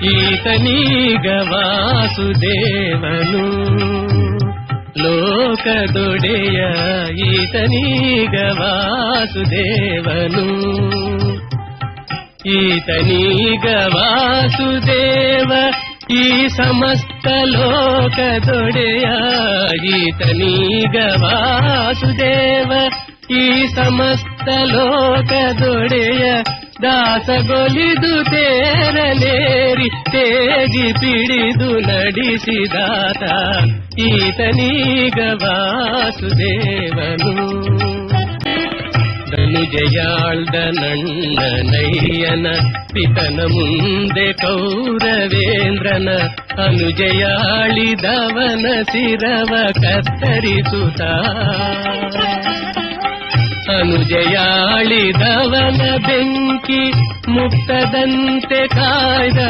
ಈತನೀಗ ವಾಸುದೇವನು ಲೋಕದೊಡೆಯ ಈತನೀಗ ವಾಸುದೇವನು ಈತನೀಗ ವಾಸುದೇವ ಈ ಸಮಸ್ತ ಲೋಕದೊಡೆಯ ಈತನೀಗ ವಾಸುದೇವ ಈ ಸಮಸ್ತ ಲೋಕದೊಡೆಯ ದಾಸಗೊಲಿದು ತೇರಲೇರಿ ತೇಗಿ ಪಿಡಿದು ನಡೆಸಿದಾತ ಈತನೀಗ ವಾಸುದೇವನು ಧನುಜಯಾಳ್ದ ನನ್ನನಯ್ಯನ ಪಿತನ ಮುಂದೆ ಕೌರವೇಂದ್ರನ ಅನುಜಯಾಳಿದವನ ಶಿರವ ಕತ್ತರಿಸುತ್ತ ಅನುಜಯಾಳಿದವನ ಬೆಂಕಿ ಮುಕ್ತದಂತೆ ಕಾಯ್ದ